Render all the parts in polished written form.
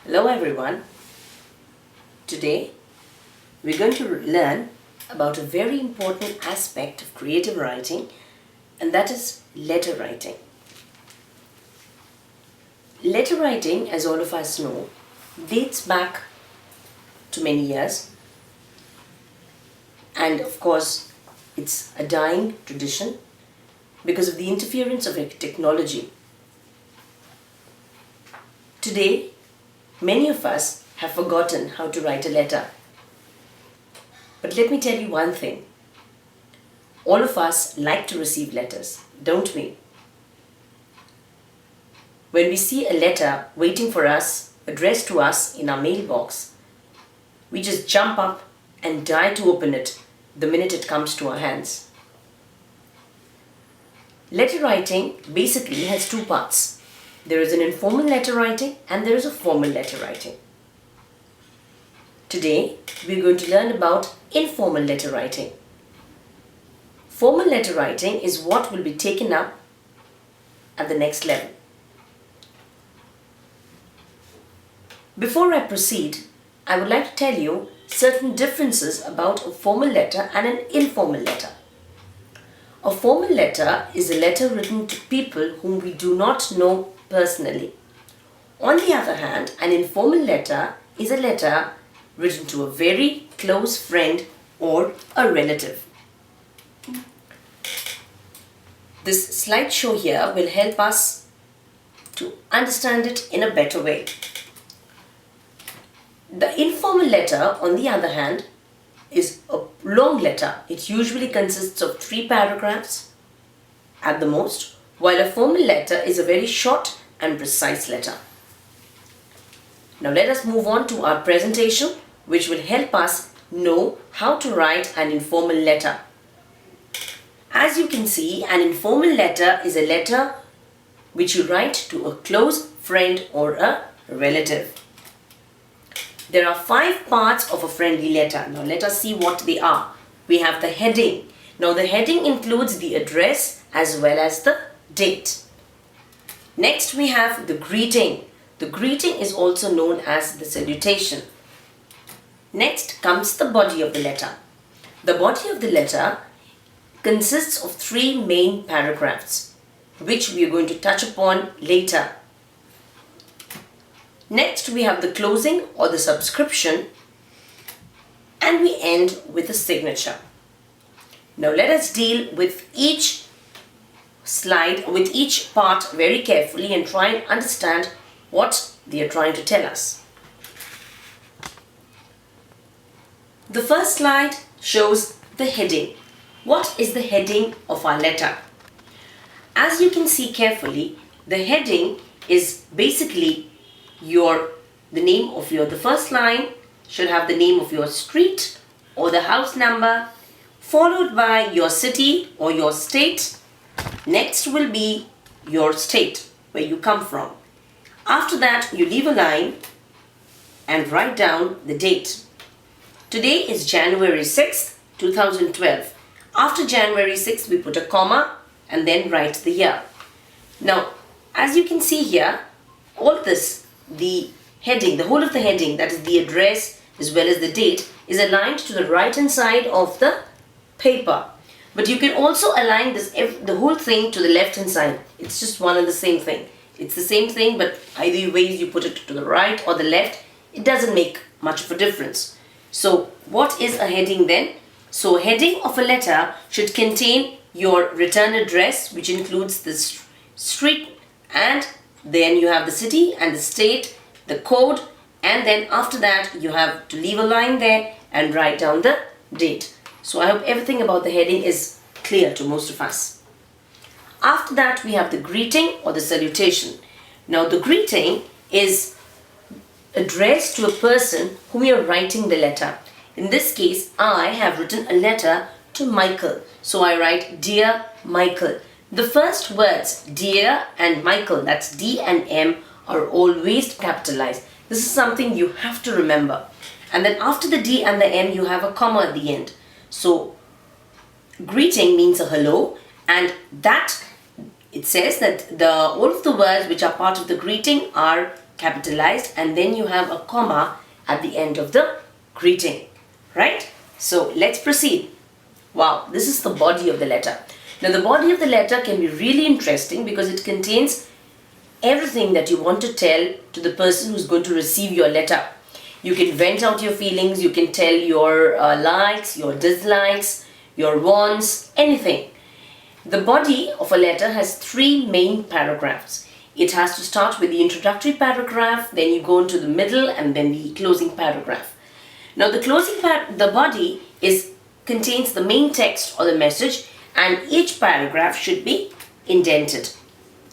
Hello everyone. Today we're going to learn about a very important aspect of creative writing, and that is letter writing. Letter writing, as all of us know, dates back to many years, and of course it's a dying tradition because of the interference of technology. Today, many of us have forgotten how to write a letter. But let me tell you one thing. All of us like to receive letters, don't we? When we see a letter waiting for us, addressed to us in our mailbox, we just jump up and die to open it the minute it comes to our hands. Letter writing basically has two parts. There is an informal letter writing and there is a formal letter writing. Today, we are going to learn about informal letter writing. Formal letter writing is what will be taken up at the next level. Before I proceed, I would like to tell you certain differences about a formal letter and an informal letter. A formal letter is a letter written to people whom we do not know personally. On the other hand, an informal letter is a letter written to a very close friend or a relative. This slideshow here will help us to understand it in a better way. The informal letter, on the other hand, is a long letter. It usually consists of 3 paragraphs at the most, while a formal letter is a very short and precise letter. Now let us move on to our presentation, which will help us know how to write an informal letter. As you can see, an informal letter is a letter which you write to a close friend or a relative. There are 5 parts of a friendly letter. Now let us see what they are. We have the heading. Now the heading includes the address as well as the date. Next we have the greeting. The greeting is also known as the salutation. Next comes the body of the letter. The body of the letter consists of 3 main paragraphs, which we are going to touch upon later. Next we have the closing or the subscription, and we end with a signature. Now let us deal with each slide, with each part very carefully and try and understand what they are trying to tell us. The first slide shows the heading. What is the heading of our letter? As you can see carefully, the heading is basically the first line should have the name of your street or the house number, followed by your city or your state. Next will be your state where you come from. After that, you leave a line and write down the date. Today is January 6th, 2012. After January 6th, we put a comma and then write the year. Now, as you can see here, all this, the heading, the whole of the heading, that is the address as well as the date, is aligned to the right hand side of the paper. But you can also align the whole thing to the left hand side. It's just one and the same thing. It's the same thing, but either ways you put it to the right or the left, it doesn't make much of a difference. So what is a heading then? So a heading of a letter should contain your return address, which includes the street, and then you have the city and the state, the code, and then after that you have to leave a line there and write down the date. So I hope everything about the heading is clear to most of us. After that we have the greeting or the salutation. Now the greeting is addressed to a person whom you are writing the letter. In this case, I have written a letter to Michael. So I write, Dear Michael. The first words, dear and Michael, that's D and M, are always capitalized. This is something you have to remember. And then after the D and the M, you have a comma at the end. So greeting means a hello, and that it says that all of the words which are part of the greeting are capitalized, and then you have a comma at the end of the greeting, right? So let's proceed. Wow, this is the body of the letter. Now the body of the letter can be really interesting because it contains everything that you want to tell to the person who's going to receive your letter. You can vent out your feelings, you can tell your likes, your dislikes, your wants, anything. The body of a letter has 3 main paragraphs. It has to start with the introductory paragraph, then you go into the middle, and then the closing paragraph. Now the body contains the main text or the message, and each paragraph should be indented.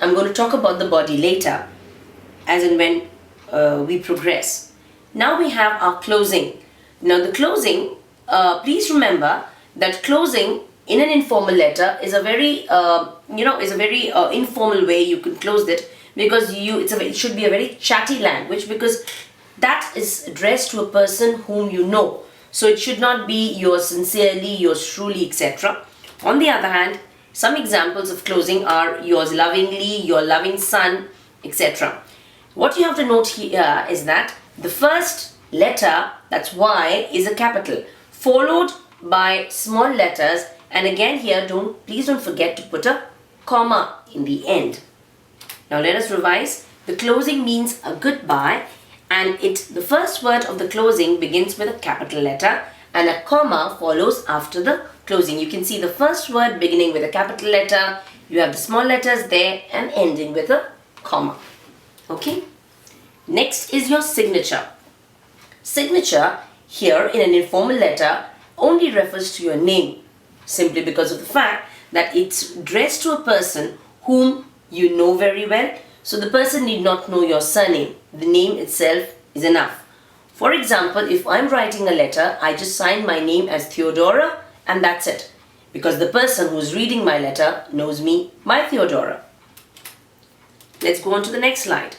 I'm going to talk about the body later, as and when we progress. Now we have our closing. Now the closing, please remember that closing in an informal letter is a very, informal way you can close it, because it should be a very chatty language, because that is addressed to a person whom you know. So it should not be yours sincerely, yours truly, etc. On the other hand, some examples of closing are yours lovingly, your loving son, etc. What you have to note here is that the first letter, that's Y, is a capital, followed by small letters, and again here please don't forget to put a comma in the end. Now let us revise. The closing means a goodbye, and the first word of the closing begins with a capital letter and a comma follows after the closing. You can see the first word beginning with a capital letter, you have the small letters there, and ending with a comma. Okay? Next is your signature. Signature here in an informal letter only refers to your name, simply because of the fact that it's addressed to a person whom you know very well, so the person need not know your surname. The name itself is enough. For example, if I'm writing a letter, I just sign my name as Theodora, and that's it, because the person who's reading my letter knows me, my Theodora. Let's go on to the next slide.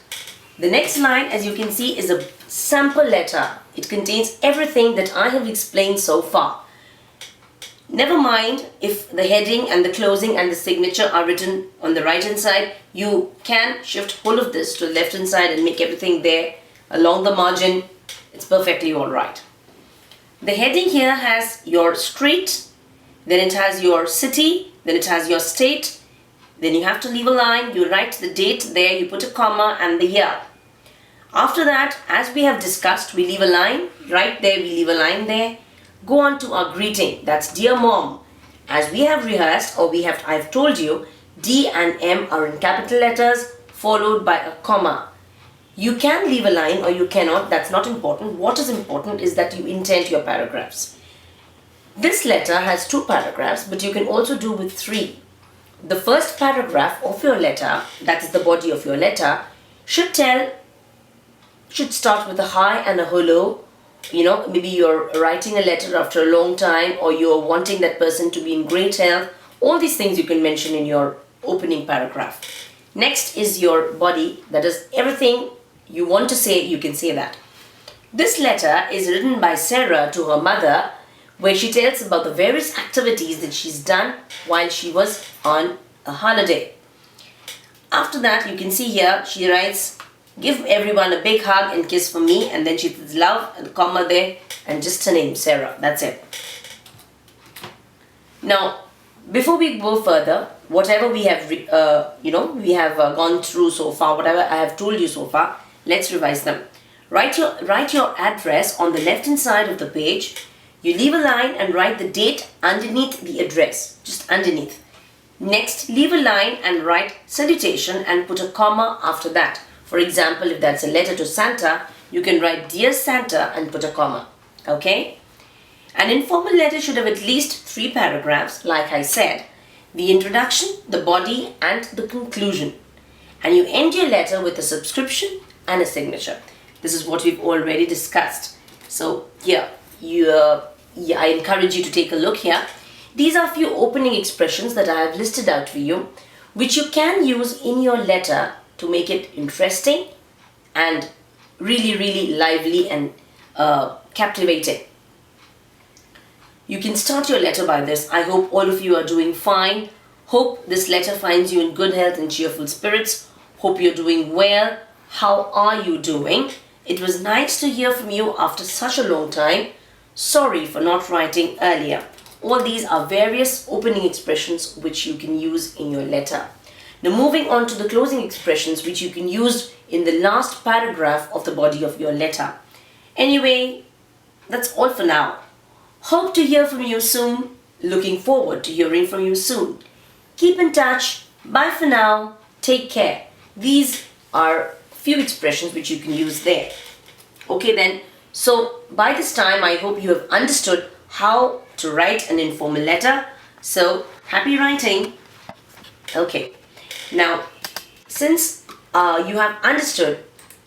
The next slide, as you can see, is a sample letter. It contains everything that I have explained so far. Never mind if the heading and the closing and the signature are written on the right hand side. You can shift whole of this to the left hand side and make everything there along the margin. It's perfectly alright. The heading here has your street, then it has your city, then it has your state, then you have to leave a line, you write the date there, you put a comma and the year. After that, as we have discussed, we leave a line, right there we leave a line there. Go on to our greeting, that's Dear Mom. As we have rehearsed, or I have told you, D and M are in capital letters followed by a comma. You can leave a line or you cannot, that's not important. What is important is that you indent your paragraphs. This letter has 2 paragraphs, but you can also do with 3. The first paragraph of your letter, that is the body of your letter, should start with a hi and a hello. You know, maybe you're writing a letter after a long time, or you're wanting that person to be in great health. All these things you can mention in your opening paragraph. Next is your body, that is everything you want to say, you can say that. This letter is written by Sarah to her mother, where she tells about the various activities that she's done while she was on a holiday. After that, you can see here, she writes, give everyone a big hug and kiss for me, and then she puts love and comma there and just her name, Sarah. That's it. Now, before we go further, whatever we have, gone through so far, whatever I have told you so far, let's revise them. Write your address on the left hand side of the page. You leave a line and write the date underneath the address, just underneath. Next, leave a line and write salutation and put a comma after that. For example, if that's a letter to Santa, you can write Dear Santa and put a comma. Okay? An informal letter should have at least 3 paragraphs, like I said. The introduction, the body, and the conclusion. And you end your letter with a subscription and a signature. This is what we've already discussed. So here, I encourage you to take a look here. These are a few opening expressions that I have listed out for you, which you can use in your letter to make it interesting and really, really lively and captivating. You can start your letter by this. I hope all of you are doing fine. Hope this letter finds you in good health and cheerful spirits. Hope you're doing well. How are you doing? It was nice to hear from you after such a long time. Sorry for not writing earlier. All these are various opening expressions which you can use in your letter. Now moving on to the closing expressions which you can use in the last paragraph of the body of your letter. Anyway, that's all for now. Hope to hear from you soon. Looking forward to hearing from you soon. Keep in touch. Bye for now. Take care. These are few expressions which you can use there. Okay then, so by this time I hope you have understood how to write an informal letter. So happy writing. Okay, now since you have understood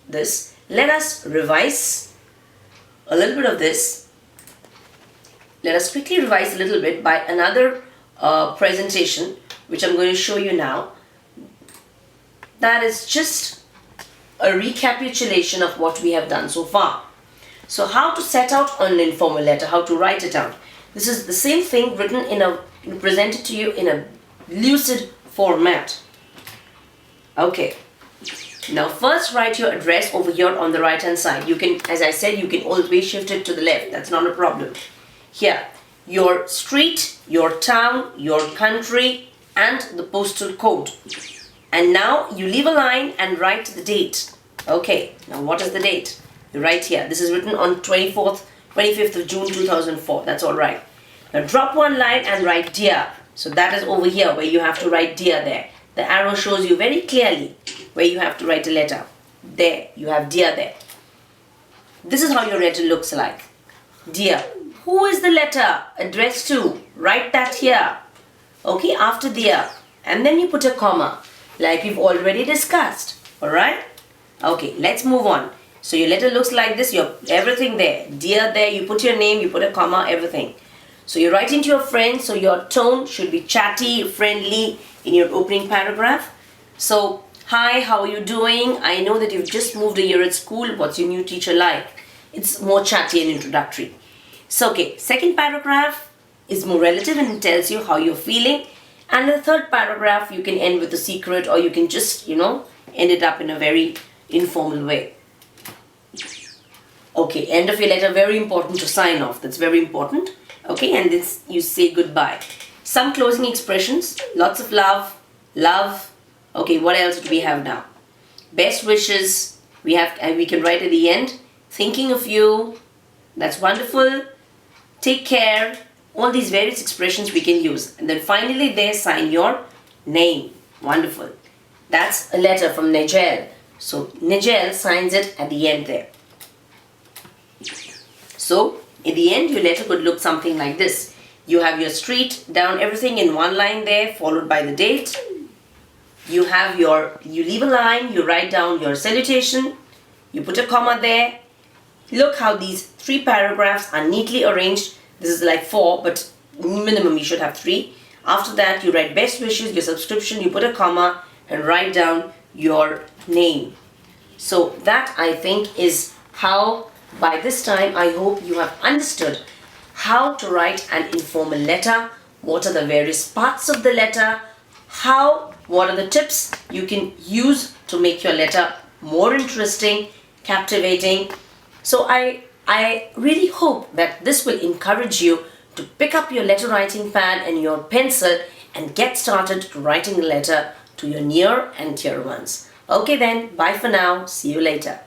this, let us revise a little bit of this. Let us quickly revise a little bit by another presentation which I'm going to show you now. That is just a recapitulation of what we have done so far. So how to set out on an informal letter, how to write it out. This is the same thing written presented to you in a lucid format. Okay. Now first write your address over here on the right hand side. You can, as I said, you can always shift it to the left. That's not a problem. Here, your street, your town, your country, and the postal code. And now you leave a line and write the date. Okay, now what is the date? You write here. This is written on 25th of June 2004. That's all right. Now drop one line and write dear. So that is over here where you have to write dear there. The arrow shows you very clearly where you have to write a letter. There, you have dear there. This is how your letter looks like. Dear. Who is the letter addressed to? Write that here. Okay, after dear. And then you put a comma, like we've already discussed. Alright? Okay, let's move on. So your letter looks like this. You have everything there. Dear there, you put your name, you put a comma, everything. So you're writing to your friend, so your tone should be chatty, friendly in your opening paragraph. So, hi, how are you doing? I know that you've just moved a year at school. What's your new teacher like? It's more chatty and introductory. So, okay, second paragraph is more relative and it tells you how you're feeling. And the third paragraph, you can end with a secret or you can just, end it up in a very informal way. Okay, end of your letter, very important to sign off. That's very important. Okay, and this you say goodbye. Some closing expressions, lots of love, love. Okay, what else do we have now? Best wishes, we can write at the end. Thinking of you, that's wonderful. Take care. All these various expressions we can use. And then finally there, sign your name. Wonderful. That's a letter from Nigel. So Nigel signs it at the end there. So in the end, your letter could look something like this. You have your street, down everything in one line there, followed by the date. You leave a line, you write down your salutation, you put a comma there. Look how these 3 paragraphs are neatly arranged. This is like 4, but minimum you should have 3. After that, you write best wishes, your subscription, you put a comma and write down your name. So that, I think, is how, by this time, I hope you have understood how to write an informal letter, what are the various parts of the letter, what are the tips you can use to make your letter more interesting, captivating. So I really hope that this will encourage you to pick up your letter writing pad and your pencil and get started writing a letter to your near and dear ones. Okay then, bye for now. See you later.